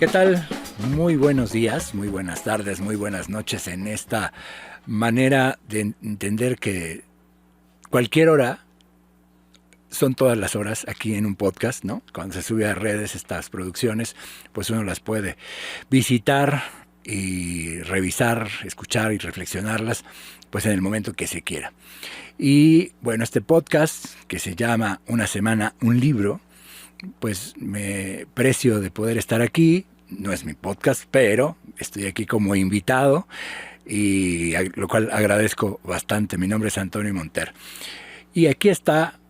¿Qué tal? Muy buenos días, muy buenas tardes, muy buenas noches en esta manera de entender que cualquier hora son todas las horas aquí en un podcast, ¿no? Cuando se sube a redes estas producciones, pues uno las puede visitar y revisar, escuchar y reflexionarlas, pues en el momento que se quiera. Y bueno, este podcast que se llama Una semana, un libro, pues me precio de poder estar aquí. No es mi podcast, pero estoy aquí como invitado y lo cual agradezco bastante. Mi nombre es Antonio Monter. Y aquí está,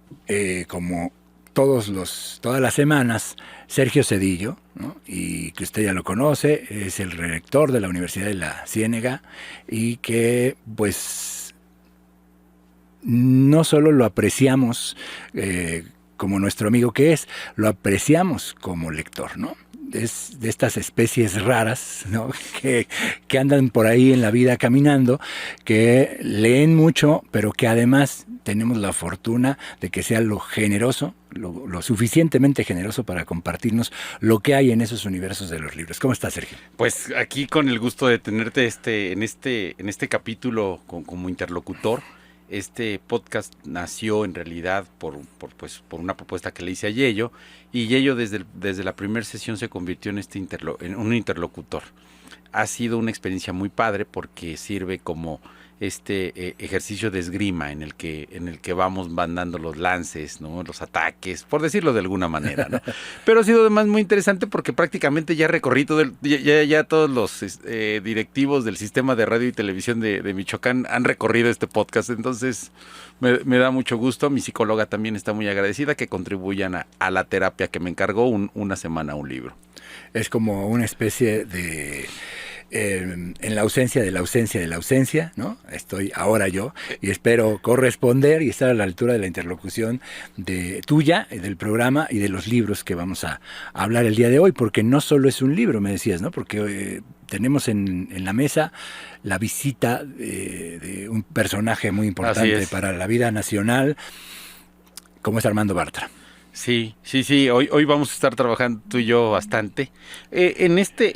como todas las semanas, Sergio Cedillo, ¿no? Y que usted ya lo conoce, es el rector de la Universidad de la Ciénega y que pues no solo lo apreciamos como nuestro amigo que es, lo apreciamos como lector, ¿no? Es de estas especies raras, ¿no? que andan por ahí en la vida caminando, que leen mucho, pero que además tenemos la fortuna de que sea lo generoso, lo suficientemente generoso para compartirnos lo que hay en esos universos de los libros. ¿Cómo estás, Sergio? Pues aquí con el gusto de tenerte en este capítulo como interlocutor. Este podcast nació en realidad por una propuesta que le hice a Yello, y Yello desde la primera sesión se convirtió en un interlocutor. Ha sido una experiencia muy padre porque sirve como ejercicio de esgrima en el que vamos mandando los lances, ¿no? Los ataques, por decirlo de alguna manera, ¿no? Pero ha sido además muy interesante porque prácticamente ya he recorrido ya todos los directivos del sistema de radio y televisión de Michoacán han recorrido este podcast. Entonces me da mucho gusto. Mi psicóloga también está muy agradecida que contribuyan a la terapia que me encargó una semana un libro. Es como una especie de en la ausencia de la ausencia de la ausencia, ¿no? Estoy ahora yo y espero corresponder y estar a la altura de la interlocución de tuya, del programa y de los libros que vamos a hablar el día de hoy, porque no solo es un libro, me decías, ¿no? Porque tenemos en la mesa la visita de un personaje muy importante para la vida nacional, como es Armando Bartra. Sí. Hoy vamos a estar trabajando tú y yo bastante. En esta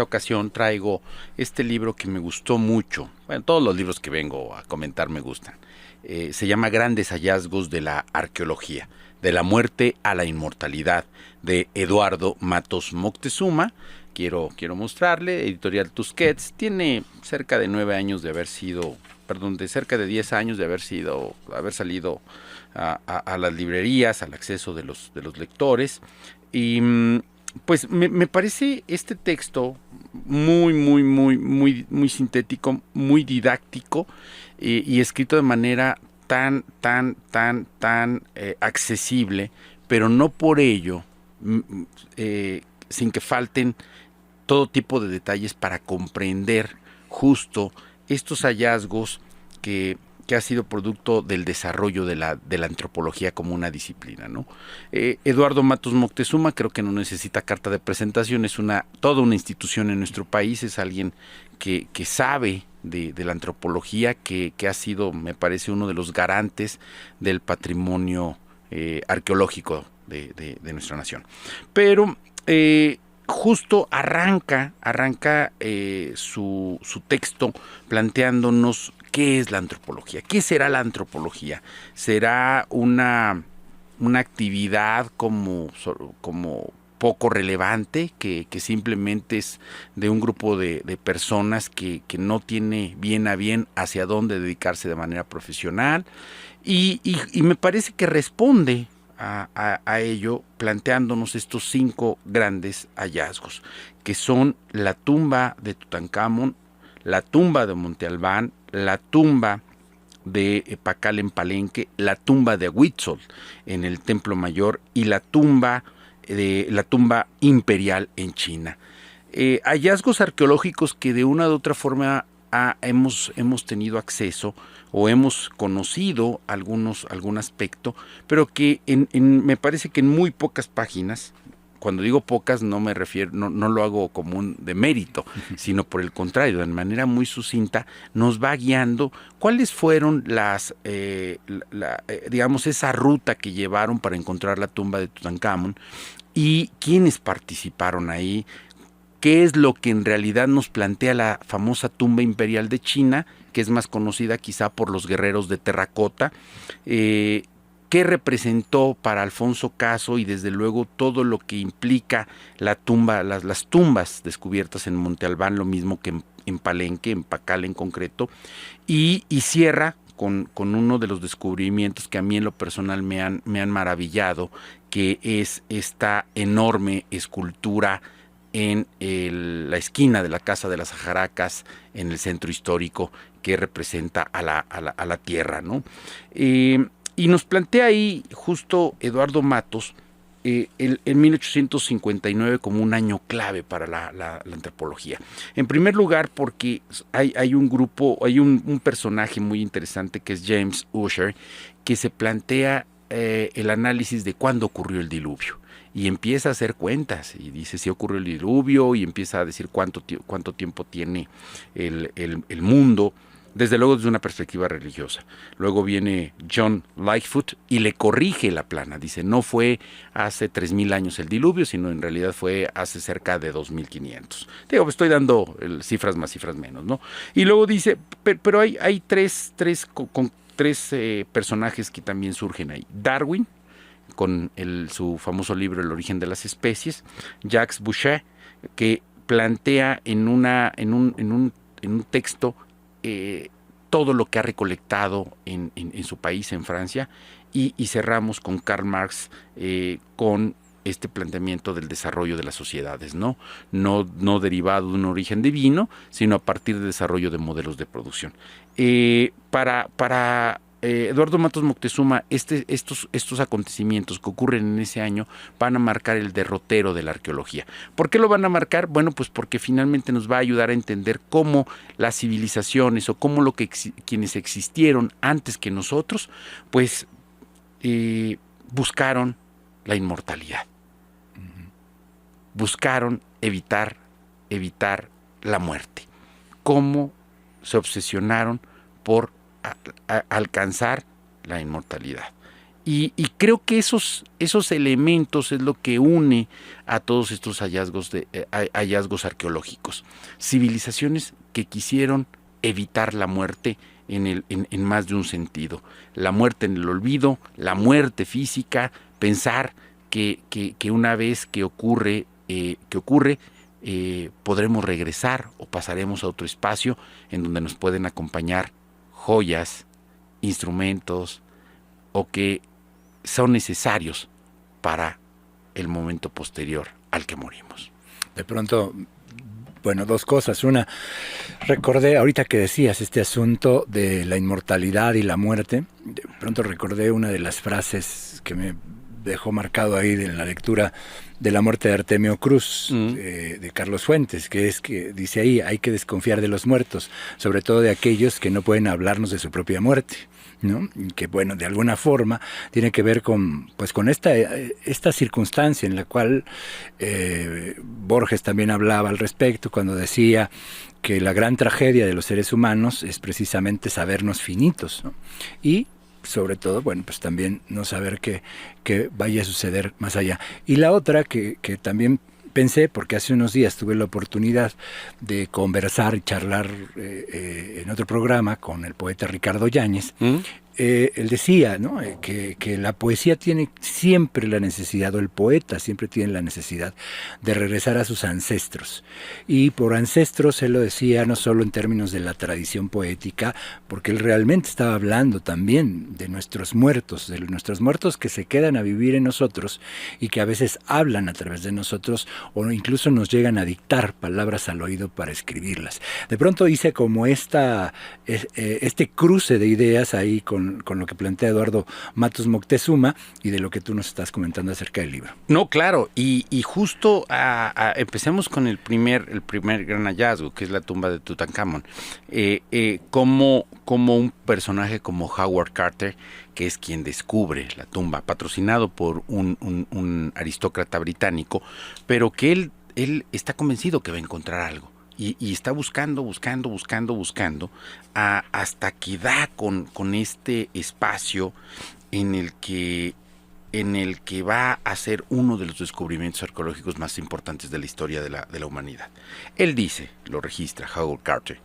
ocasión traigo este libro que me gustó mucho. Bueno, todos los libros que vengo a comentar me gustan. Se llama Grandes hallazgos de la arqueología, de la muerte a la inmortalidad, de Eduardo Matos Moctezuma. Quiero mostrarle, editorial Tusquets. Tiene cerca de 9 años de haber sido... de cerca de 10 años de haber salido a las librerías, al acceso de los lectores. Y pues me parece este texto muy sintético, muy didáctico, y escrito de manera tan accesible, pero no por ello sin que falten todo tipo de detalles para comprender justo estos hallazgos que ha sido producto del desarrollo de la antropología como una disciplina, ¿no? Eduardo Matos Moctezuma creo que no necesita carta de presentación, es toda una institución en nuestro país, es alguien que sabe de la antropología, que ha sido, me parece, uno de los garantes del patrimonio arqueológico de nuestra nación. Pero justo arranca su texto planteándonos qué es la antropología, qué será la antropología. ¿Será una actividad como poco relevante, que simplemente es de un grupo de personas que no tiene bien a bien hacia dónde dedicarse de manera profesional? Y me parece que responde a ello planteándonos estos 5 grandes hallazgos, que son la tumba de Tutankamón, la tumba de Monte Albán, la tumba de Pacal en Palenque, la tumba de Huitzol en el Templo Mayor y la tumba imperial en China. Hallazgos arqueológicos que de una u otra forma hemos tenido acceso o hemos conocido algún aspecto, pero que me parece que en muy pocas páginas cuando digo pocas no me refiero, no lo hago como un demérito, sino por el contrario, de manera muy sucinta nos va guiando cuáles fueron digamos, esa ruta que llevaron para encontrar la tumba de Tutankamón y quiénes participaron ahí, qué es lo que en realidad nos plantea la famosa tumba imperial de China, que es más conocida quizá por los guerreros de terracota, qué representó para Alfonso Caso y desde luego todo lo que implica la tumba, las tumbas descubiertas en Monte Albán, lo mismo que en Palenque, en Pacal en concreto, y cierra con uno de los descubrimientos que a mí en lo personal me han maravillado, que es esta enorme escultura en la esquina de la Casa de las Ajaracas, en el centro histórico, que representa a la tierra, ¿no? Y nos plantea ahí justo Eduardo Matos en 1859 como un año clave para la antropología. En primer lugar porque hay un grupo, hay un personaje muy interesante que es James Ussher, que se plantea el análisis de cuándo ocurrió el diluvio. Y empieza a hacer cuentas y dice si ocurrió el diluvio y empieza a decir cuánto tiempo tiene el mundo, desde luego desde una perspectiva religiosa. Luego viene John Lightfoot y le corrige la plana. Dice, no fue hace 3.000 años el diluvio, sino en realidad fue hace cerca de 2.500. Digo, estoy dando cifras más, cifras menos, ¿no? Y luego dice, pero hay tres personajes que también surgen ahí. Darwin, con su famoso libro El origen de las especies. Jacques Boucher, que plantea en un texto todo lo que ha recolectado en su país, en Francia, y cerramos con Karl Marx, con este planteamiento del desarrollo de las sociedades, no derivado de un origen divino, sino a partir del desarrollo de modelos de producción. Para Eduardo Matos Moctezuma, estos acontecimientos que ocurren en ese año van a marcar el derrotero de la arqueología. ¿Por qué lo van a marcar? Bueno, pues porque finalmente nos va a ayudar a entender cómo las civilizaciones o cómo quienes existieron antes que nosotros, pues buscaron la inmortalidad. Buscaron evitar la muerte. Cómo se obsesionaron por alcanzar la inmortalidad. Y creo que esos elementos es lo que une a todos estos hallazgos arqueológicos. Civilizaciones que quisieron evitar la muerte en más de un sentido. La muerte en el olvido, la muerte física, pensar que una vez que ocurre, podremos regresar o pasaremos a otro espacio en donde nos pueden acompañar joyas, instrumentos o que son necesarios para el momento posterior al que morimos. De pronto, bueno, dos cosas. Una, recordé, ahorita que decías este asunto de la inmortalidad y la muerte, de pronto recordé una de las frases que me dejó marcado ahí en la lectura de La muerte de Artemio Cruz, de Carlos Fuentes, que dice ahí, hay que desconfiar de los muertos, sobre todo de aquellos que no pueden hablarnos de su propia muerte, ¿no? Que bueno, de alguna forma tiene que ver con esta circunstancia en la cual Borges también hablaba al respecto cuando decía que la gran tragedia de los seres humanos es precisamente sabernos finitos, ¿no? Y sobre todo, bueno, pues también no saber qué vaya a suceder más allá. Y la otra que también pensé, porque hace unos días tuve la oportunidad de conversar y charlar en otro programa con el poeta Ricardo Yáñez, él decía, ¿no? que la poesía tiene siempre la necesidad, o el poeta siempre tiene la necesidad de regresar a sus ancestros. Y por ancestros él lo decía no solo en términos de la tradición poética, porque él realmente estaba hablando también de nuestros muertos que se quedan a vivir en nosotros y que a veces hablan a través de nosotros o incluso nos llegan a dictar palabras al oído para escribirlas. De pronto hice como este cruce de ideas ahí con con lo que plantea Eduardo Matos Moctezuma y de lo que tú nos estás comentando acerca del libro. No, claro, y justo empecemos con el primer gran hallazgo, que es la tumba de Tutankamón. Como un personaje como Howard Carter, que es quien descubre la tumba, patrocinado por un aristócrata británico, pero que él está convencido que va a encontrar algo. Y está buscando, hasta que da con este espacio en el que va a ser uno de los descubrimientos arqueológicos más importantes de la historia de la humanidad. Él dice, lo registra Howard Carter,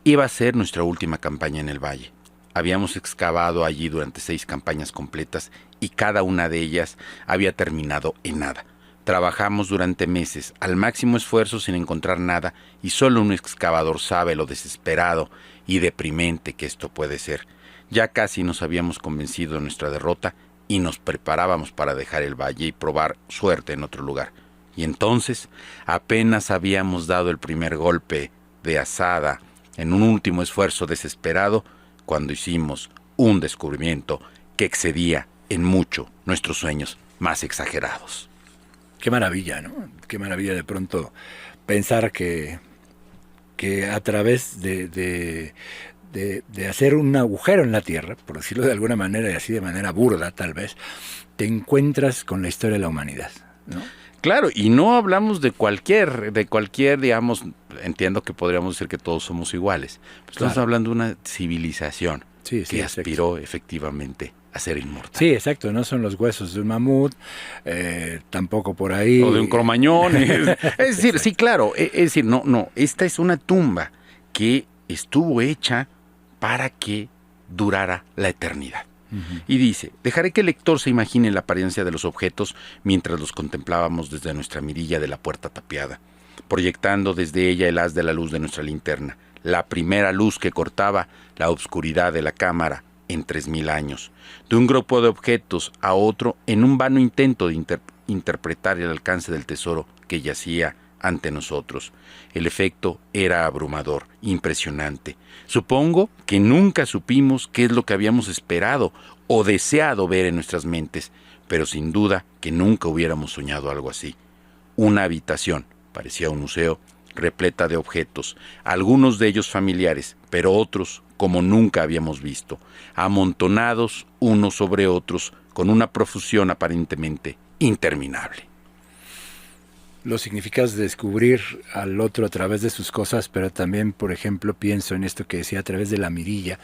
iba a ser nuestra última campaña en el valle. Habíamos excavado allí durante 6 campañas completas y cada una de ellas había terminado en nada. Trabajamos durante meses, al máximo esfuerzo sin encontrar nada, y solo un excavador sabe lo desesperado y deprimente que esto puede ser. Ya casi nos habíamos convencido de nuestra derrota y nos preparábamos para dejar el valle y probar suerte en otro lugar. Y entonces apenas habíamos dado el primer golpe de azada en un último esfuerzo desesperado cuando hicimos un descubrimiento que excedía en mucho nuestros sueños más exagerados. Qué maravilla, ¿no? Qué maravilla de pronto pensar que a través de hacer un agujero en la tierra, por decirlo de alguna manera y así de manera burda tal vez, te encuentras con la historia de la humanidad, ¿no? Claro, y no hablamos de cualquier, digamos, entiendo que podríamos decir que todos somos iguales. Pues claro. Estamos hablando de una civilización que aspiró efectivamente a ser inmortal. Sí, exacto, no son los huesos de un mamut, tampoco por ahí. O de un cromañón. Es decir, sí, claro, es decir, no, esta es una tumba que estuvo hecha para que durara la eternidad. Uh-huh. Y dice, dejaré que el lector se imagine la apariencia de los objetos mientras los contemplábamos desde nuestra mirilla de la puerta tapiada, proyectando desde ella el haz de la luz de nuestra linterna, la primera luz que cortaba la obscuridad de la cámara en 3000 años, de un grupo de objetos a otro en un vano intento de interpretar el alcance del tesoro que yacía ante nosotros. El efecto era abrumador, impresionante. Supongo que nunca supimos qué es lo que habíamos esperado o deseado ver en nuestras mentes, pero sin duda que nunca hubiéramos soñado algo así. Una habitación, parecía un museo, repleta de objetos, algunos de ellos familiares, pero otros como nunca habíamos visto, amontonados unos sobre otros, con una profusión aparentemente interminable. Los significados de descubrir al otro a través de sus cosas, pero también, por ejemplo, pienso en esto que decía a través de la mirilla,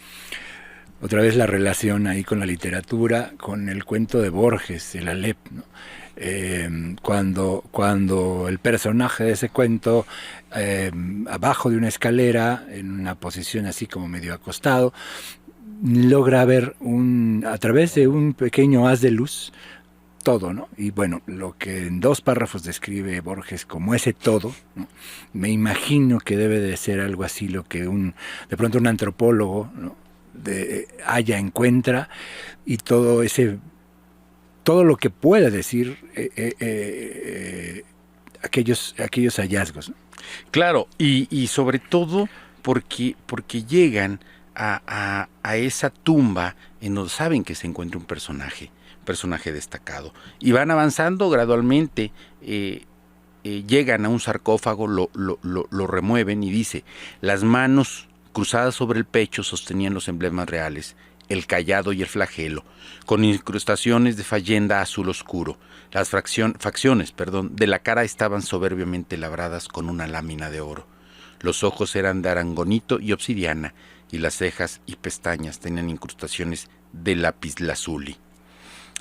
otra vez la relación ahí con la literatura, con el cuento de Borges, el Alep, ¿no? Cuando el personaje de ese cuento, abajo de una escalera, en una posición así como medio acostado, logra ver a través de un pequeño haz de luz, todo, ¿no? Y bueno, lo que en 2 párrafos describe Borges como ese todo, ¿no? Me imagino que debe de ser algo así lo que de pronto un antropólogo, ¿no? encuentra, y todo lo que pueda decir aquellos hallazgos, ¿no? Claro, y sobre todo porque llegan a esa tumba en donde saben que se encuentra un personaje destacado, y van avanzando gradualmente, llegan a un sarcófago, lo remueven, y dice, las manos cruzadas sobre el pecho sostenían los emblemas reales, el cayado y el flagelo, con incrustaciones de fayenda azul oscuro. Las facciones de la cara estaban soberbiamente labradas con una lámina de oro. Los ojos eran de arangonito y obsidiana, y las cejas y pestañas tenían incrustaciones de lapislázuli.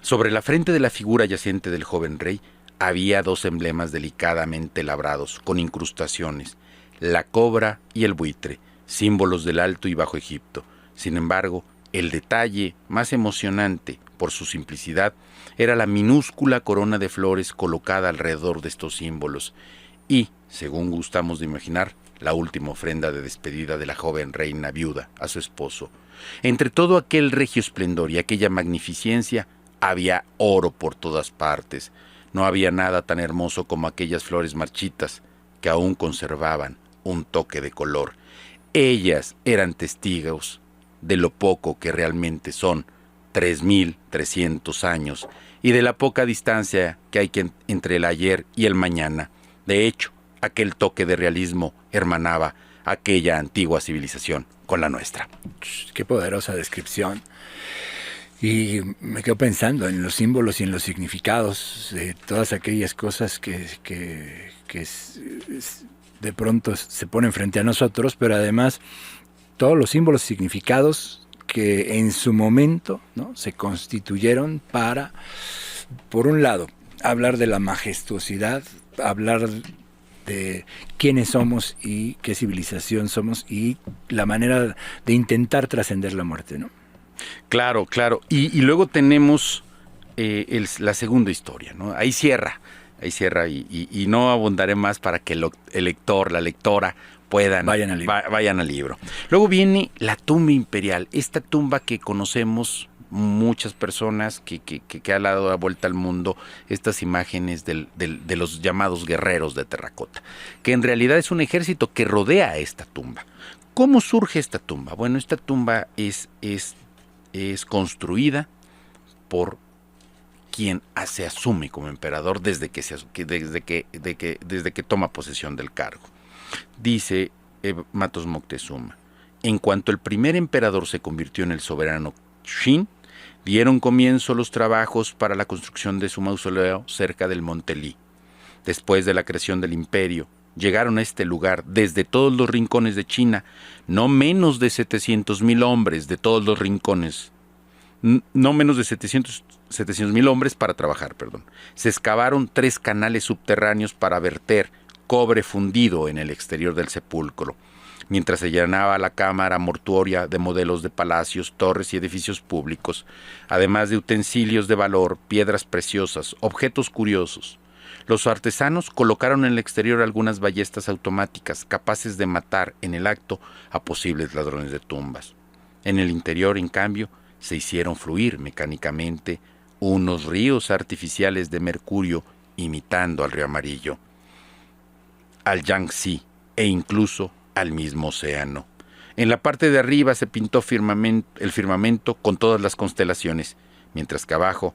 Sobre la frente de la figura yacente del joven rey había 2 emblemas delicadamente labrados, con incrustaciones, la cobra y el buitre, símbolos del Alto y Bajo Egipto. Sin embargo, el detalle más emocionante, por su simplicidad, era la minúscula corona de flores colocada alrededor de estos símbolos y, según gustamos de imaginar, la última ofrenda de despedida de la joven reina viuda a su esposo. Entre todo aquel regio esplendor y aquella magnificencia, había oro por todas partes. No había nada tan hermoso como aquellas flores marchitas que aún conservaban un toque de color. Ellas eran testigos de lo poco que realmente son 3.300 años y de la poca distancia que hay entre el ayer y el mañana. De hecho, aquel toque de realismo hermanaba aquella antigua civilización con la nuestra. Qué poderosa descripción. Y me quedo pensando en los símbolos y en los significados de todas aquellas cosas que de pronto se ponen frente a nosotros, pero además todos los símbolos y significados que en su momento, ¿no?, se constituyeron para, por un lado, hablar de la majestuosidad, hablar de quiénes somos y qué civilización somos y la manera de intentar trascender la muerte, ¿no? Claro, claro. Y luego tenemos la segunda historia, ¿no? Ahí cierra y no abundaré más para que el lector, la lectora vayan al libro. Luego viene la tumba imperial, esta tumba que conocemos muchas personas que ha dado la vuelta al mundo, estas imágenes de los llamados guerreros de terracota, que en realidad es un ejército que rodea a esta tumba. ¿Cómo surge esta tumba? Bueno, esta tumba es construida por quien se asume como emperador desde que toma posesión del cargo. Dice Matos Moctezuma: en cuanto el primer emperador se convirtió en el soberano Xin, dieron comienzo los trabajos para la construcción de su mausoleo cerca del Monte Li. Después de la creación del imperio, llegaron a este lugar desde todos los rincones de China, no menos de 700,000 hombres de todos los rincones, no menos de 700,000 hombres para trabajar, Se excavaron 3 canales subterráneos para verter cobre fundido en el exterior del sepulcro, mientras se llenaba la cámara mortuoria de modelos de palacios, torres y edificios públicos, además de utensilios de valor, piedras preciosas, objetos curiosos. Los artesanos colocaron en el exterior algunas ballestas automáticas capaces de matar en el acto a posibles ladrones de tumbas. En el interior, en cambio, se hicieron fluir mecánicamente unos ríos artificiales de mercurio imitando al río Amarillo, al Yangtze e incluso al mismo océano. En la parte de arriba se pintó el firmamento con todas las constelaciones, mientras que abajo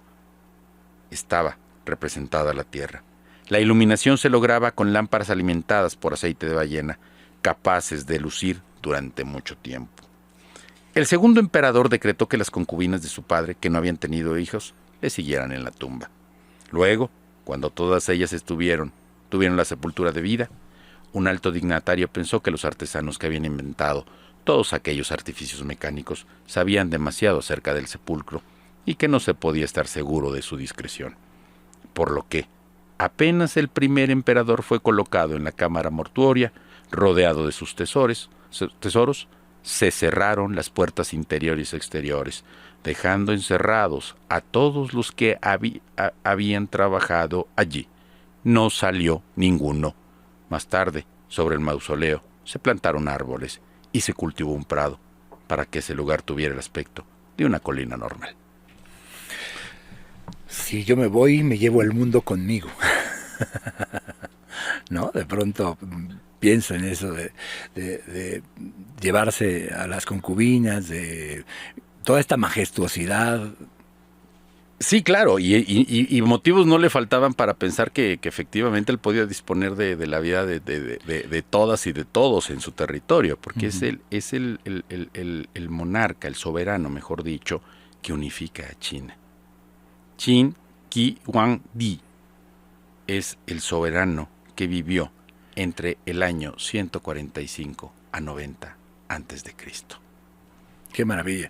estaba representada la Tierra. La iluminación se lograba con lámparas alimentadas por aceite de ballena, capaces de lucir durante mucho tiempo. El segundo emperador decretó que las concubinas de su padre, que no habían tenido hijos, le siguieran en la tumba. Luego, cuando todas ellas tuvieron la sepultura debida, un alto dignatario pensó que los artesanos que habían inventado todos aquellos artificios mecánicos sabían demasiado acerca del sepulcro y que no se podía estar seguro de su discreción. Por lo que, apenas el primer emperador fue colocado en la cámara mortuoria, rodeado de sus tesoros, se cerraron las puertas interiores y exteriores, dejando encerrados a todos los que habían trabajado allí. No salió ninguno. Más tarde, sobre el mausoleo, se plantaron árboles y se cultivó un prado para que ese lugar tuviera el aspecto de una colina normal. Si yo me voy, me llevo el mundo conmigo. ¿No? De pronto pienso en eso de llevarse a las concubinas, de toda esta majestuosidad. Sí, claro, y motivos no le faltaban para pensar que efectivamente él podía disponer de la vida de todas y de todos en su territorio, porque es el monarca, el soberano, mejor dicho, que unifica a China. Qin Shi Huangdi es el soberano que vivió entre el año 145 a 90 antes de Cristo. Qué maravilla.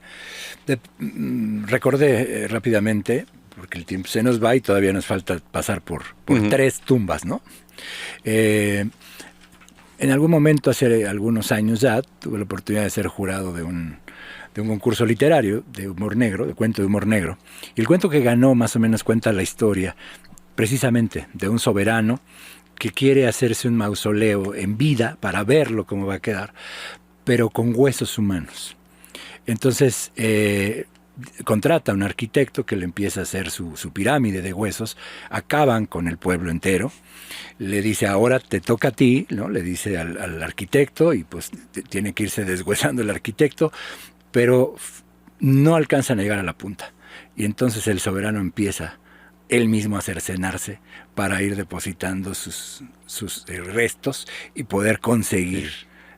Recordé rápidamente, porque el tiempo se nos va y todavía nos falta pasar por 3 tumbas, ¿no? En algún momento, hace algunos años ya, tuve la oportunidad de ser jurado de un concurso literario de humor negro, de cuento de humor negro. Y el cuento que ganó más o menos cuenta la historia precisamente de un soberano que quiere hacerse un mausoleo en vida para verlo cómo va a quedar, pero con huesos humanos. Entonces contrata a un arquitecto que le empieza a hacer su pirámide de huesos, acaban con el pueblo entero, le dice ahora te toca a ti, ¿no? Le dice al arquitecto y pues tiene que irse deshuesando el arquitecto, pero no alcanzan a llegar a la punta. Y entonces el soberano empieza él mismo a cercenarse para ir depositando sus restos y poder conseguir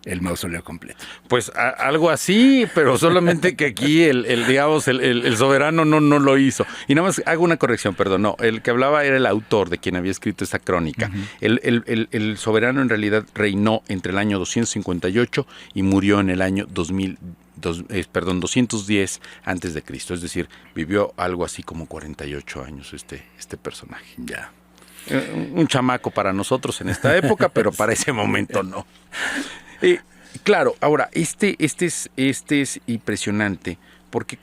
el mausoleo completo. Pues algo así, pero solamente que aquí el soberano no lo hizo. Y nada más hago una corrección, perdón, no, el que hablaba era el autor de quien había escrito esta crónica. El soberano en realidad reinó entre el año 258 y murió en el año 210 antes de Cristo, es decir, vivió algo así como 48 años este personaje. Ya. Un chamaco para nosotros en esta época, pero para ese momento no. Claro, ahora, este es impresionante porque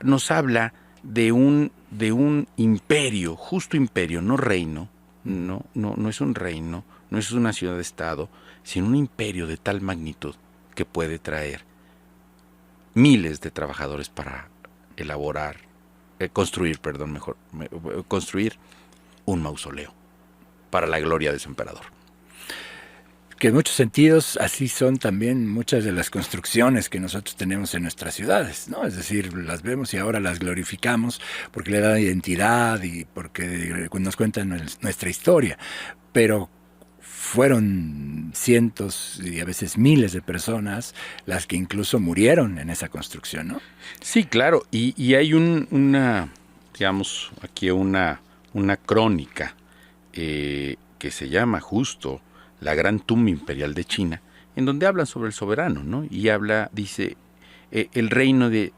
nos habla de un imperio, justo imperio, no reino, no es un reino, no es una ciudad-estado, sino un imperio de tal magnitud que puede traer miles de trabajadores para construir un mausoleo para la gloria de su emperador. Que en muchos sentidos así son también muchas de las construcciones que nosotros tenemos en nuestras ciudades, ¿no? Es decir, las vemos y ahora las glorificamos porque le dan identidad y porque nos cuentan nuestra historia, pero fueron cientos y a veces miles de personas las que incluso murieron en esa construcción, ¿no? Sí, claro, y hay una crónica que se llama justo La Gran Tumba Imperial de China, en donde hablan sobre el soberano, ¿no? Y dice, el reino de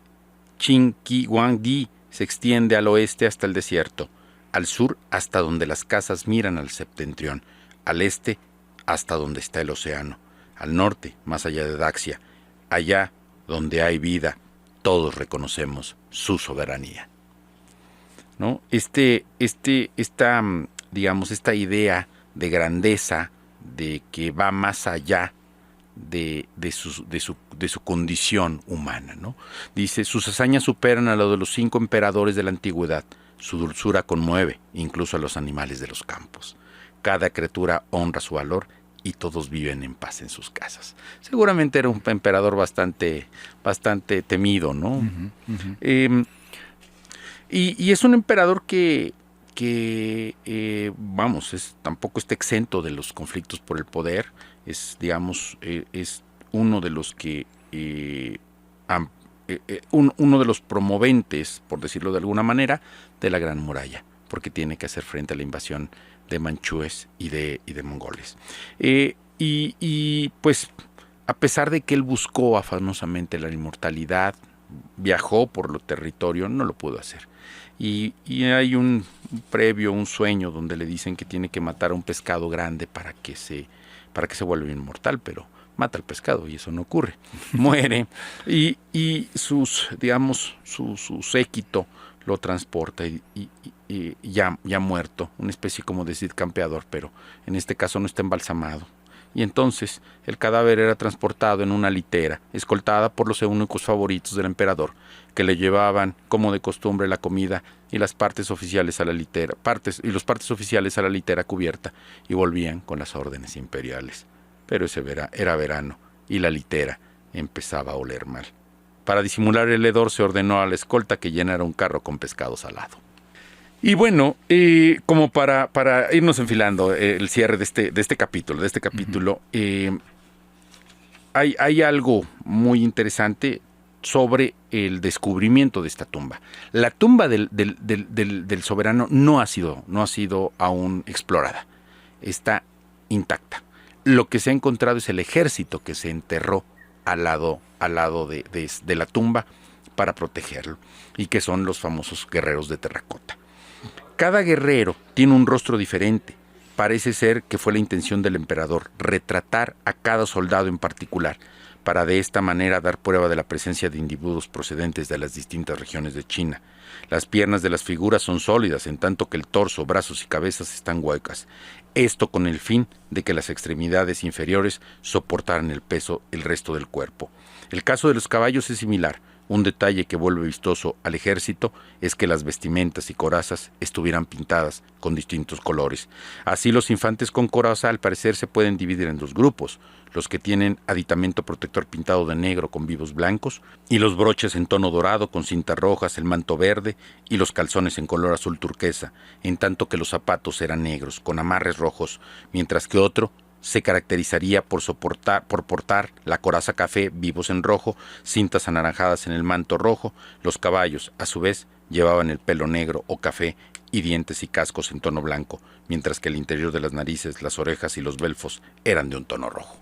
Qin Shi Huangdi se extiende al oeste hasta el desierto, al sur hasta donde las casas miran al septentrión, al este hasta donde está el océano, al norte más allá de Daxia, allá donde hay vida, todos reconocemos su soberanía, ¿no? Esta idea de grandeza, de que va más allá de su condición humana, ¿no? Dice, sus hazañas superan a lo de los 5 emperadores de la antigüedad, su dulzura conmueve incluso a los animales de los campos. Cada criatura honra su valor y todos viven en paz en sus casas. Seguramente era un emperador bastante temido, ¿no? Uh-huh, uh-huh. Y es un emperador que tampoco está exento de los conflictos por el poder. Es uno de los que uno de los promoventes, por decirlo de alguna manera, de la Gran Muralla, porque tiene que hacer frente a la invasión de manchúes y de mongoles. Pues, a pesar de que él buscó afanosamente la inmortalidad, viajó por lo territorio, no lo pudo hacer. Y hay un sueño donde le dicen que tiene que matar a un pescado grande para que se vuelva inmortal, pero mata al pescado y eso no ocurre. Muere y su séquito lo transporta y ya muerto, una especie como de Cid Campeador, pero en este caso no está embalsamado. Y entonces el cadáver era transportado en una litera, escoltada por los eunucos favoritos del emperador, que le llevaban, como de costumbre, la comida y las partes oficiales a la litera, los partes oficiales a la litera cubierta, y volvían con las órdenes imperiales. Pero era verano, y la litera empezaba a oler mal. Para disimular el hedor se ordenó a la escolta que llenara un carro con pescado salado. Y bueno, como para irnos enfilando el cierre de este capítulo, uh-huh. Hay algo muy interesante sobre el descubrimiento de esta tumba. La tumba del soberano no ha sido aún explorada. Está intacta. Lo que se ha encontrado es el ejército que se enterró al lado de la tumba para protegerlo, y que son los famosos guerreros de terracota. Cada guerrero tiene un rostro diferente. Parece ser que fue la intención del emperador retratar a cada soldado en particular, para de esta manera dar prueba de la presencia de individuos procedentes de las distintas regiones de China. Las piernas de las figuras son sólidas, en tanto que el torso, brazos y cabezas están huecas. Esto con el fin de que las extremidades inferiores soportaran el peso el resto del cuerpo. El caso de los caballos es similar. Un detalle que vuelve vistoso al ejército es que las vestimentas y corazas estuvieran pintadas con distintos colores. Así los infantes con coraza al parecer se pueden dividir en dos grupos: los que tienen aditamento protector pintado de negro con vivos blancos, y los broches en tono dorado con cintas rojas, el manto verde y los calzones en color azul turquesa, en tanto que los zapatos eran negros con amarres rojos, mientras que otro se caracterizaría por portar la coraza café vivos en rojo, cintas anaranjadas en el manto rojo. Los caballos, a su vez, llevaban el pelo negro o café y dientes y cascos en tono blanco, mientras que el interior de las narices, las orejas y los belfos eran de un tono rojo.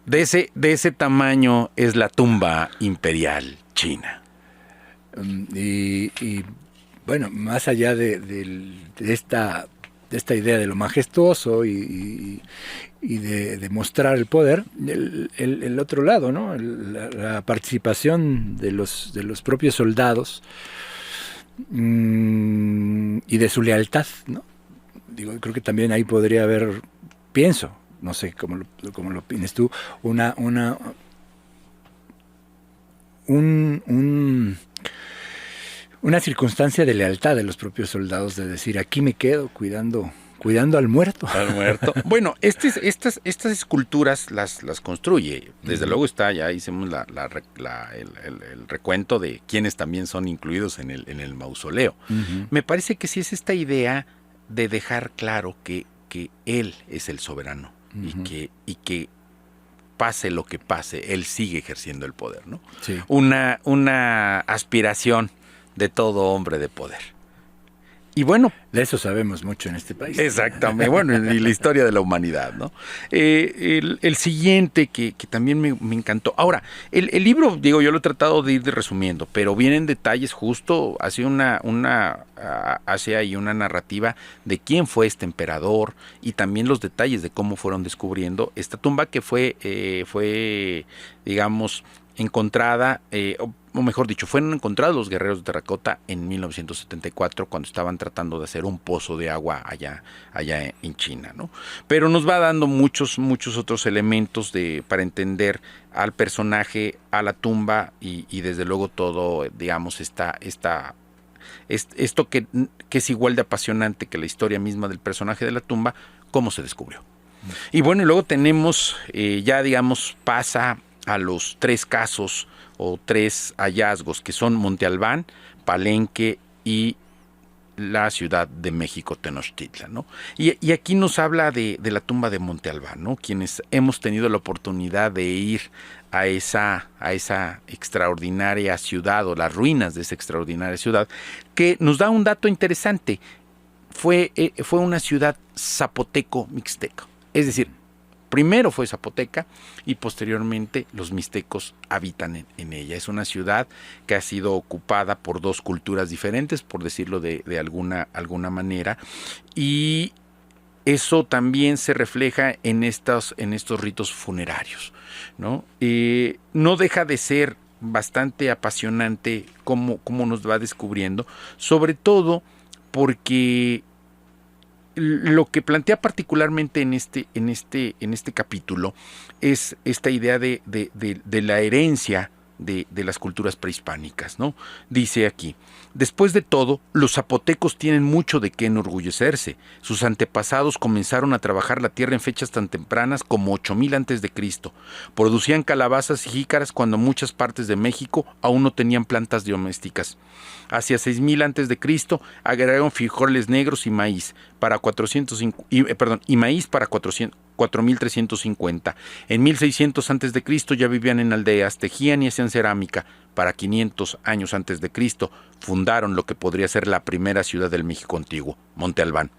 De ese tamaño es la tumba imperial china. Y bueno, más allá de esta idea de lo majestuoso y de mostrar el poder, el otro lado, ¿no? La participación de los propios soldados y de su lealtad, ¿no? Digo, creo que también ahí podría haber, pienso, no sé cómo lo opinas tú, una circunstancia de lealtad de los propios soldados, de decir, aquí me quedo cuidando al muerto. Al muerto. Bueno, estas esculturas las construye. Desde luego ya hicimos el recuento de quienes también son incluidos en el mausoleo. Me parece que sí es esta idea de dejar claro que él es el soberano y que pase lo que pase, él sigue ejerciendo el poder, ¿no? Sí. Una aspiración de todo hombre de poder. Y bueno, de eso sabemos mucho en este país. Exactamente, bueno, y la historia de la humanidad, ¿no? El siguiente que también me encantó. Ahora, el libro, digo, yo lo he tratado de ir resumiendo, pero vienen detalles justo, hace ahí una narrativa de quién fue este emperador y también los detalles de cómo fueron descubriendo esta tumba que fue digamos, encontrada, o mejor dicho, fueron encontrados los guerreros de terracota en 1974 cuando estaban tratando de hacer un pozo de agua allá en China, ¿no? Pero nos va dando muchos otros elementos para entender al personaje, a la tumba y desde luego todo, digamos, esto que es igual de apasionante que la historia misma del personaje de la tumba, cómo se descubrió. Y bueno, y luego tenemos, ya digamos, pasa a los 3 casos o 3 hallazgos que son Monte Albán, Palenque y la Ciudad de México, Tenochtitlan, ¿no? Y aquí nos habla de la tumba de Monte Albán, ¿no? Quienes hemos tenido la oportunidad de ir a esa extraordinaria ciudad o las ruinas de esa extraordinaria ciudad, que nos da un dato interesante. Fue una ciudad zapoteco-mixteca, es decir, primero fue zapoteca y posteriormente los mixtecos habitan en ella. Es una ciudad que ha sido ocupada por 2 culturas diferentes, por decirlo de alguna manera, y eso también se refleja en estos ritos funerarios, ¿no? No deja de ser bastante apasionante cómo nos va descubriendo, sobre todo porque lo que plantea particularmente en este capítulo es esta idea de la herencia de las culturas prehispánicas, ¿no? Dice aquí: después de todo, los zapotecos tienen mucho de qué enorgullecerse. Sus antepasados comenzaron a trabajar la tierra en fechas tan tempranas como 8000 antes de Cristo. Producían calabazas y jícaras cuando muchas partes de México aún no tenían plantas domésticas. Hacia 6000 antes de Cristo agregaron frijoles negros y maíz para 4350. En 1600 antes de Cristo ya vivían en aldeas, tejían y hacían cerámica. Para 500 años antes de Cristo fundaron lo que podría ser la primera ciudad del México antiguo, Monte Albán.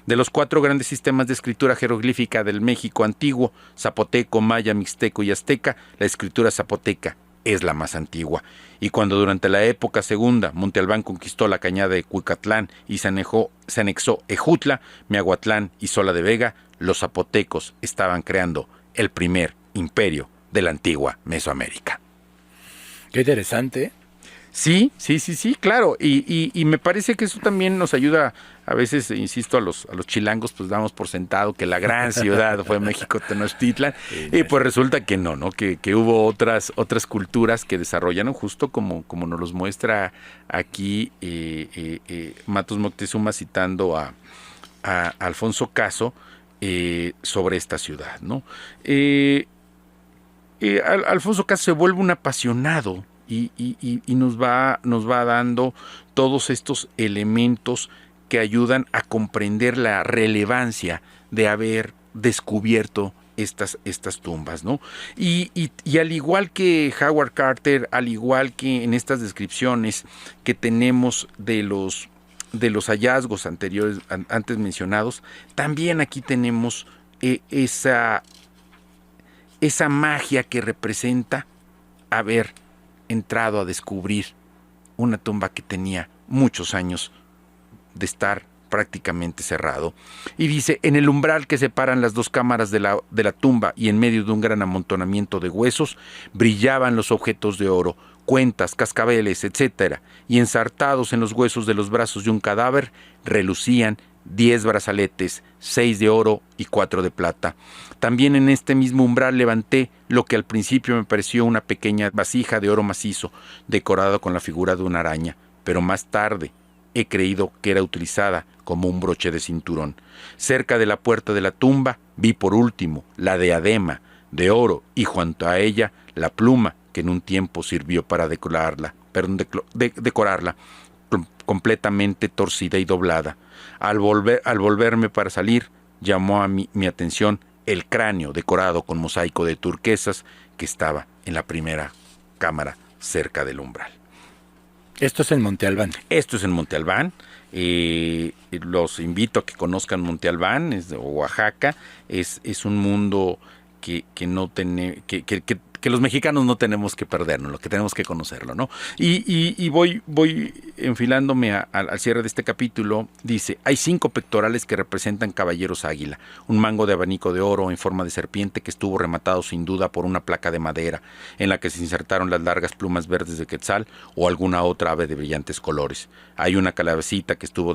De los 4 grandes sistemas de escritura jeroglífica del México antiguo, zapoteco, maya, mixteco y azteca, la escritura zapoteca es la más antigua. Y cuando durante la época segunda Monte Albán conquistó la cañada de Cuicatlán y se anexó Ejutla, Miahuatlán y Sola de Vega, los zapotecos estaban creando el primer imperio de la antigua Mesoamérica. Qué interesante. Sí, claro. Y me parece que eso también nos ayuda, a veces, insisto, a los chilangos, pues damos por sentado que la gran ciudad fue México Tenochtitlan, y pues resulta que no, que hubo otras culturas que desarrollaron, justo como nos los muestra aquí Matus Moctezuma, citando a Alfonso Caso sobre esta ciudad, ¿no? Alfonso Caso se vuelve un apasionado y nos va dando todos estos elementos que ayudan a comprender la relevancia de haber descubierto estas tumbas, ¿no? Y al igual que Howard Carter, al igual que en estas descripciones que tenemos de los hallazgos anteriores, antes mencionados, también aquí tenemos esa magia que representa haber entrado a descubrir una tumba que tenía muchos años de estar prácticamente cerrado. Y dice: en el umbral que separan las dos cámaras de la tumba y en medio de un gran amontonamiento de huesos, brillaban los objetos de oro, cuentas, cascabeles, etcétera, y ensartados en los huesos de los brazos de un cadáver, relucían 10 brazaletes, 6 de oro y 4 de plata. También en este mismo umbral levanté lo que al principio me pareció una pequeña vasija de oro macizo, decorada con la figura de una araña, pero más tarde he creído que era utilizada como un broche de cinturón. Cerca de la puerta de la tumba vi por último la diadema de oro y junto a ella la pluma que en un tiempo sirvió para decorarla, completamente torcida y doblada. Al volverme para salir, llamó a mi atención el cráneo decorado con mosaico de turquesas que estaba en la primera cámara cerca del umbral. Esto es en Monte Albán. Esto es en Monte Albán. Los invito a que conozcan Monte Albán, es de Oaxaca. Es un mundo que los mexicanos no tenemos que perdernos, lo que tenemos que conocerlo, ¿no? Y voy enfilándome al cierre de este capítulo. Dice: hay 5 pectorales que representan caballeros águila, un mango de abanico de oro en forma de serpiente que estuvo rematado sin duda por una placa de madera en la que se insertaron las largas plumas verdes de quetzal o alguna otra ave de brillantes colores. Hay una calabacita que estuvo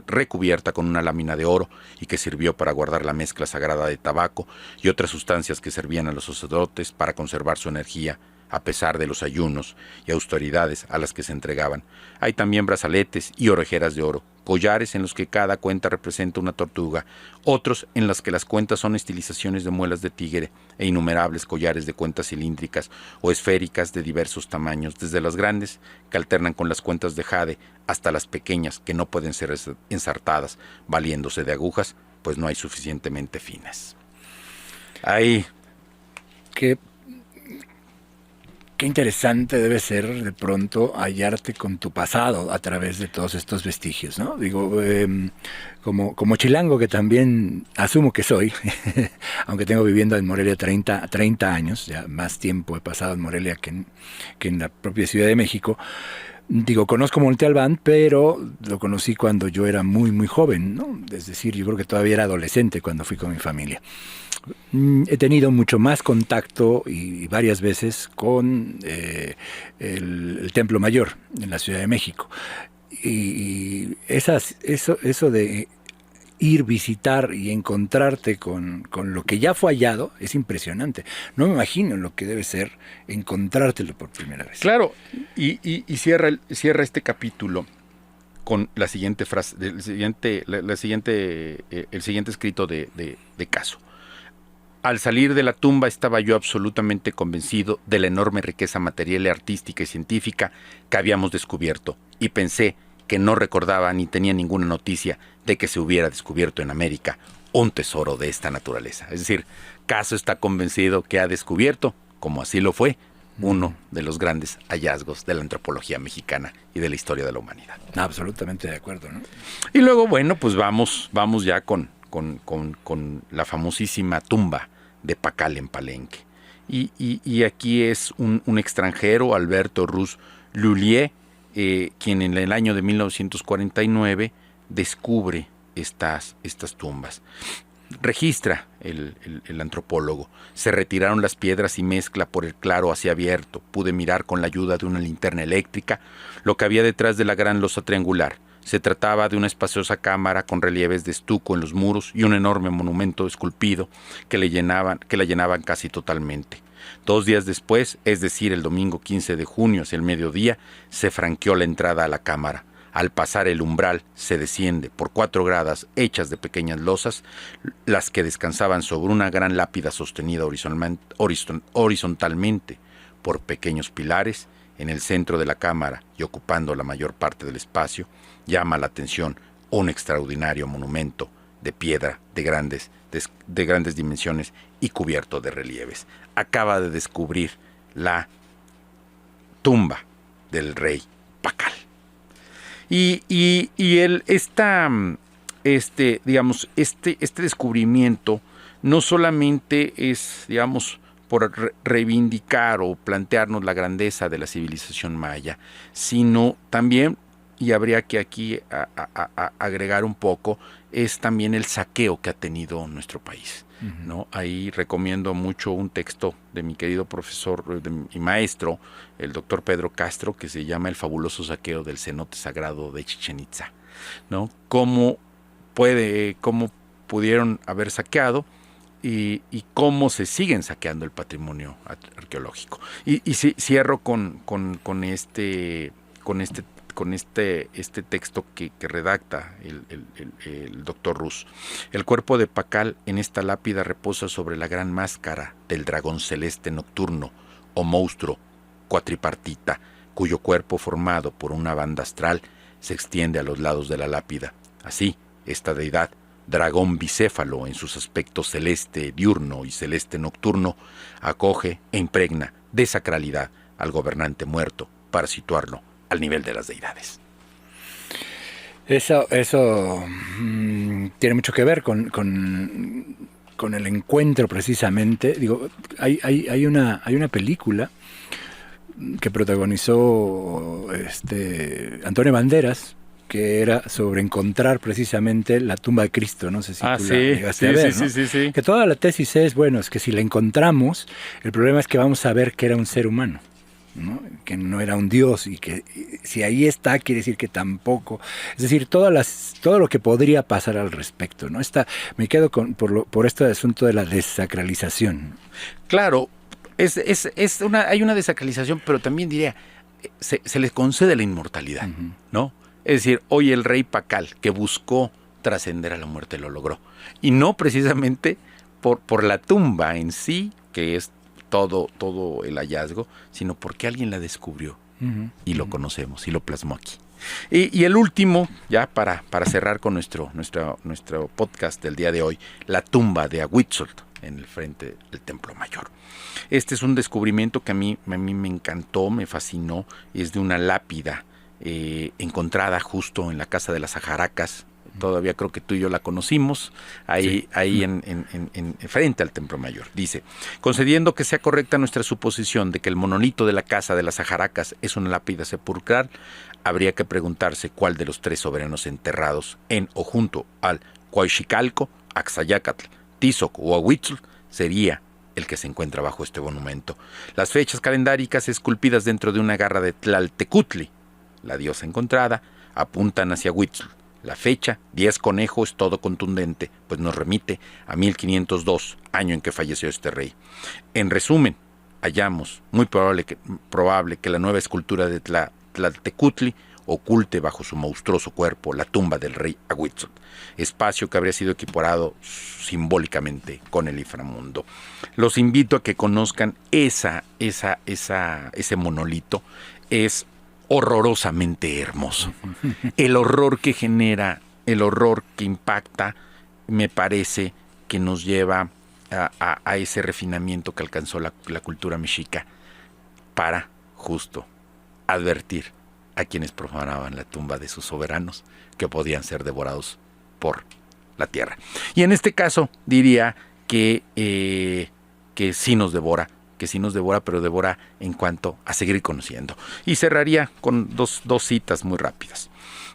recubierta con una lámina de oro y que sirvió para guardar la mezcla sagrada de tabaco y otras sustancias que servían a los sacerdotes para conservar su energía a pesar de los ayunos y austeridades a las que se entregaban. Hay también brazaletes y orejeras de oro, collares en los que cada cuenta representa una tortuga, otros en los que las cuentas son estilizaciones de muelas de tigre e innumerables collares de cuentas cilíndricas o esféricas de diversos tamaños, desde las grandes que alternan con las cuentas de jade hasta las pequeñas que no pueden ser ensartadas valiéndose de agujas, pues no hay suficientemente finas. Ahí. Qué interesante debe ser de pronto hallarte con tu pasado a través de todos estos vestigios, ¿no? Digo, como chilango, que también asumo que soy, aunque tengo viviendo en Morelia 30 años, ya más tiempo he pasado en Morelia que en la propia Ciudad de México. Digo, conozco Monte Albán, pero lo conocí cuando yo era muy, muy joven, ¿no? Es decir, yo creo que todavía era adolescente cuando fui con mi familia. He tenido mucho más contacto y varias veces con el Templo Mayor en la Ciudad de México. Y eso de ir, visitar y encontrarte con lo que ya fue hallado es impresionante. No me imagino lo que debe ser encontrártelo por primera vez. Claro, y cierra este capítulo con la siguiente frase, el siguiente escrito de Caso. Al salir de la tumba estaba yo absolutamente convencido de la enorme riqueza material, artística y científica que habíamos descubierto, y pensé que no recordaba ni tenía ninguna noticia de que se hubiera descubierto en América un tesoro de esta naturaleza. Es decir, Caso está convencido que ha descubierto, como así lo fue, uno de los grandes hallazgos de la antropología mexicana y de la historia de la humanidad. Absolutamente de acuerdo, ¿no? Y luego, bueno, pues vamos ya con la famosísima tumba de Pacal en Palenque. Y aquí es un extranjero, Alberto Ruz Lullier, quien en el año de 1949 descubre estas tumbas. registra el antropólogo. Se retiraron las piedras y mezcla por el claro hacia abierto. Pude mirar con la ayuda de una linterna eléctrica lo que había detrás de la gran losa triangular. Se trataba de una espaciosa cámara con relieves de estuco en los muros y un enorme monumento esculpido que la llenaban casi totalmente. 2 días después, es decir, el domingo 15 de junio hacia el mediodía, se franqueó la entrada a la cámara. Al pasar el umbral se desciende por 4 gradas hechas de pequeñas losas, las que descansaban sobre una gran lápida sostenida horizontalmente por pequeños pilares. En el centro de la cámara y ocupando la mayor parte del espacio, llama la atención un extraordinario monumento de piedra de grandes dimensiones y cubierto de relieves. Acaba de descubrir la tumba del rey Pacal. Este descubrimiento no solamente es, digamos, por reivindicar o plantearnos la grandeza de la civilización maya, sino también, y habría que aquí agregar un poco, es también el saqueo que ha tenido nuestro país, ¿no? Ahí recomiendo mucho un texto de mi querido profesor y maestro, el doctor Pedro Castro, que se llama El fabuloso saqueo del cenote sagrado de Chichén Itzá, ¿no? Cómo pudieron haber saqueado y cómo se siguen saqueando el patrimonio arqueológico. Y cierro con este texto que redacta el doctor Rus. El cuerpo de Pacal en esta lápida reposa sobre la gran máscara del dragón celeste nocturno o monstruo cuatripartita, cuyo cuerpo formado por una banda astral se extiende a los lados de la lápida. Así, esta deidad, dragón bicéfalo en sus aspectos celeste diurno y celeste nocturno, acoge e impregna de sacralidad al gobernante muerto para situarlo al nivel de las deidades. Eso tiene mucho que ver con el encuentro precisamente. Digo, hay una película que protagonizó Antonio Banderas, que era sobre encontrar precisamente la tumba de Cristo. No sé si tú la llegaste a ver, ¿no? Sí. Que toda la tesis es, bueno, es que si la encontramos, el problema es que vamos a ver que era un ser humano, ¿no? Que no era un dios, y que si ahí está, quiere decir que tampoco. Es decir, todo lo que podría pasar al respecto, ¿no? Me quedo por este asunto de la desacralización. Claro, hay una desacralización, pero también diría, se les concede la inmortalidad, ¿no? Es decir, hoy el rey Pacal, que buscó trascender a la muerte, lo logró. Y no precisamente por la tumba en sí, que es todo el hallazgo, sino porque alguien la descubrió y lo conocemos y lo plasmó aquí. Y el último, ya para cerrar con nuestro podcast del día de hoy, la tumba de Ahuitzotl en el frente del Templo Mayor. Este es un descubrimiento que a mí me encantó, me fascinó. Es de una lápida encontrada justo en la Casa de las Ajaracas. Todavía creo que tú y yo la conocimos, ahí en frente al Templo Mayor. Dice: concediendo que sea correcta nuestra suposición de que el monolito de la Casa de las Ajaracas es una lápida sepulcral, habría que preguntarse cuál de los 3 soberanos enterrados en o junto al Coaxicalco, Axayacatl, Tizoc o Ahuitzotl sería el que se encuentra bajo este monumento. Las fechas calendáricas esculpidas dentro de una garra de Tlaltecutli, la diosa encontrada, apuntan hacia Ahuitzotl. La fecha, 10 conejo, es todo contundente, pues nos remite a 1502, año en que falleció este rey. En resumen, hallamos muy probable que la nueva escultura de Tlaltecutli oculte bajo su monstruoso cuerpo la tumba del rey Ahuitzotl, espacio que habría sido equiparado simbólicamente con el inframundo. Los invito a que conozcan ese monolito. Es horrorosamente hermoso. El horror que genera, el horror que impacta, me parece que nos lleva a ese refinamiento que alcanzó la cultura mexica para justo advertir a quienes profanaban la tumba de sus soberanos que podían ser devorados por la tierra. Y en este caso diría que sí nos devora, pero devora en cuanto a seguir conociendo. Y cerraría con dos citas muy rápidas.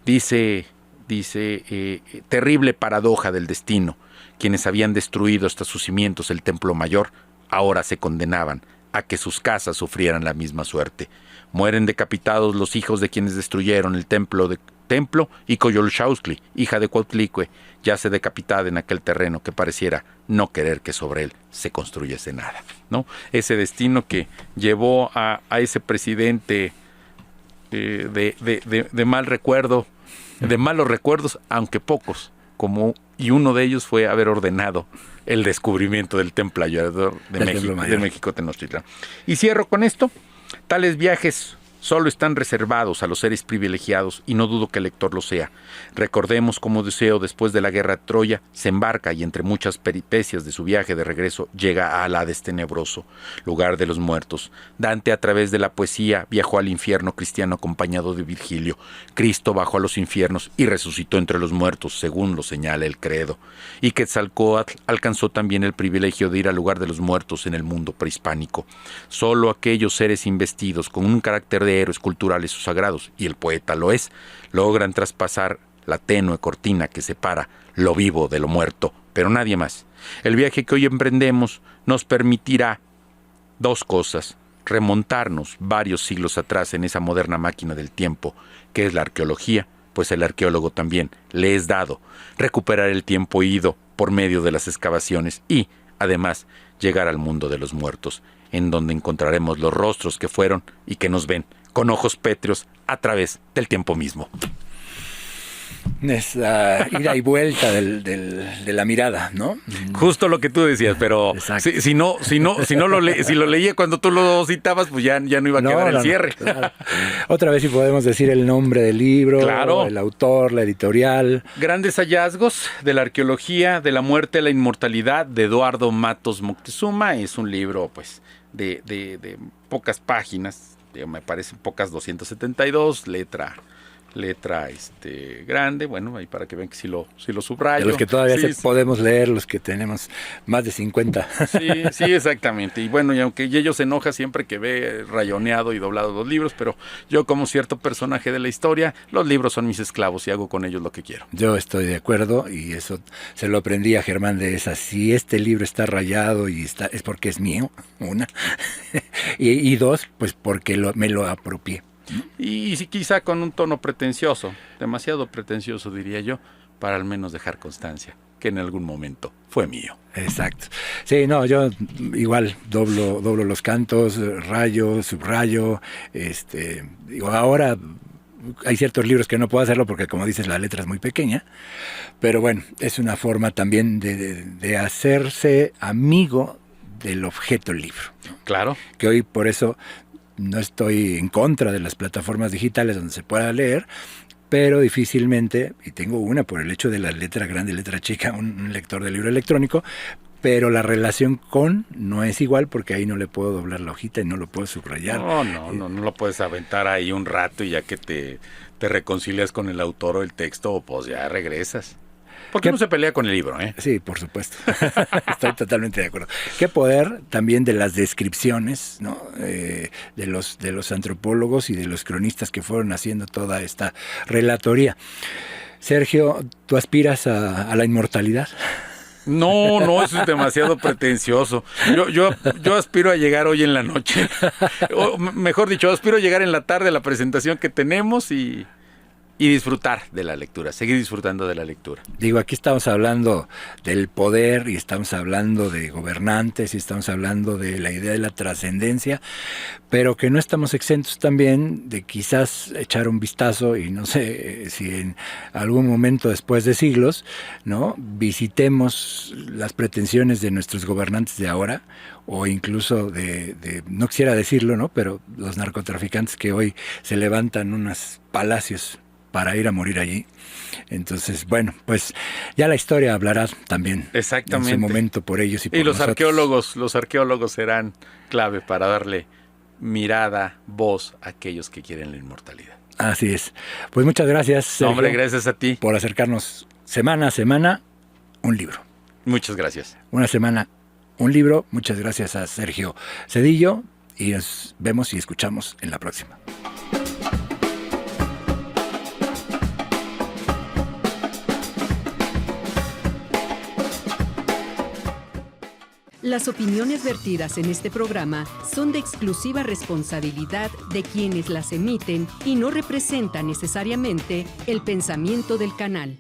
Dice dice, terrible paradoja del destino. Quienes habían destruido hasta sus cimientos el templo mayor, ahora se condenaban a que sus casas sufrieran la misma suerte. Mueren decapitados los hijos de quienes destruyeron el templo y Coyolxauhqui, hija de Cuautlicue, yace decapitada en aquel terreno que pareciera no querer que sobre él se construyese nada, ¿no? Ese destino que llevó a ese presidente de mal recuerdo, de malos recuerdos, aunque pocos, y uno de ellos fue haber ordenado el descubrimiento del templo mayor de México Tenochtitlán. Y cierro con esto. Tales viajes solo están reservados a los seres privilegiados y no dudo que el lector lo sea. Recordemos cómo Odiseo, después de la guerra de Troya, se embarca y entre muchas peripecias de su viaje de regreso llega al Hades tenebroso, lugar de los muertos. Dante, a través de la poesía, viajó al infierno cristiano acompañado de Virgilio. Cristo bajó a los infiernos y resucitó entre los muertos, según lo señala el credo. Y Quetzalcóatl alcanzó también el privilegio de ir al lugar de los muertos en el mundo prehispánico. Solo aquellos seres investidos con un carácter de héroes culturales o sagrados, y el poeta lo es, logran traspasar la tenue cortina que separa lo vivo de lo muerto, pero nadie más. El viaje que hoy emprendemos nos permitirá dos cosas: remontarnos varios siglos atrás en esa moderna máquina del tiempo que es la arqueología, pues el arqueólogo también le es dado recuperar el tiempo ido por medio de las excavaciones y, además, llegar al mundo de los muertos, en donde encontraremos los rostros que fueron y que nos ven con ojos pétreos a través del tiempo mismo. Esa ida y vuelta de la mirada, ¿no? Justo lo que tú decías, pero si lo leía cuando tú lo citabas, pues ya no iba a quedar el cierre. Claro. Otra vez si podemos decir el nombre del libro, claro, el autor, la editorial. Grandes hallazgos de la arqueología, de la muerte a la inmortalidad, de Eduardo Matos Moctezuma. Es un libro, pues, de pocas páginas, me parece pocas 272, letra grande, bueno, ahí para que vean que sí lo subrayo. De los que todavía podemos leer, los que tenemos más de 50. Sí, exactamente. Y bueno, y aunque ellos se enoja siempre que ve rayoneado y doblado los libros, pero yo, como cierto personaje de la historia, los libros son mis esclavos y hago con ellos lo que quiero. Yo estoy de acuerdo, y eso se lo aprendí a Germán de esa. Si este libro está rayado y es porque es mío, una. y dos, pues porque me lo apropié. Y quizá con un tono pretencioso, demasiado pretencioso diría yo, para al menos dejar constancia que en algún momento fue mío. Exacto. Sí, no, yo igual doblo los cantos, rayo, subrayo, ahora hay ciertos libros que no puedo hacerlo porque, como dices, la letra es muy pequeña, pero bueno, es una forma también de hacerse amigo del objeto libro, ¿no? Claro. Que hoy por eso no estoy en contra de las plataformas digitales donde se pueda leer, pero difícilmente, y tengo una por el hecho de la letra grande y letra chica, un lector de libro electrónico, pero la relación no es igual porque ahí no le puedo doblar la hojita y no lo puedo subrayar. No lo puedes aventar ahí un rato y ya que te reconcilias con el autor o el texto, pues ya regresas. Porque uno se pelea con el libro, ¿eh? Sí, por supuesto. Estoy totalmente de acuerdo. Qué poder también de las descripciones, ¿no? De los antropólogos y de los cronistas que fueron haciendo toda esta relatoría. Sergio, ¿tú aspiras a la inmortalidad? No, eso es demasiado pretencioso. Yo aspiro a llegar hoy en la noche. O, mejor dicho, aspiro a llegar en la tarde a la presentación que tenemos y disfrutar de la lectura, seguir disfrutando de la lectura. Digo, aquí estamos hablando del poder y estamos hablando de gobernantes y estamos hablando de la idea de la trascendencia, pero que no estamos exentos también de quizás echar un vistazo y no sé si en algún momento después de siglos, ¿no?, visitemos las pretensiones de nuestros gobernantes de ahora, o incluso no quisiera decirlo, ¿no?, pero los narcotraficantes que hoy se levantan unos palacios para ir a morir allí. Entonces, bueno, pues ya la historia hablará también. Exactamente. En su momento por ellos y por nosotros. Los arqueólogos serán clave para darle mirada, voz a aquellos que quieren la inmortalidad. Así es. Pues muchas gracias, Sergio. Hombre, gracias a ti. Por acercarnos semana a semana un libro. Muchas gracias. Una semana, un libro. Muchas gracias a Sergio Cedillo y nos vemos y escuchamos en la próxima. Las opiniones vertidas en este programa son de exclusiva responsabilidad de quienes las emiten y no representan necesariamente el pensamiento del canal.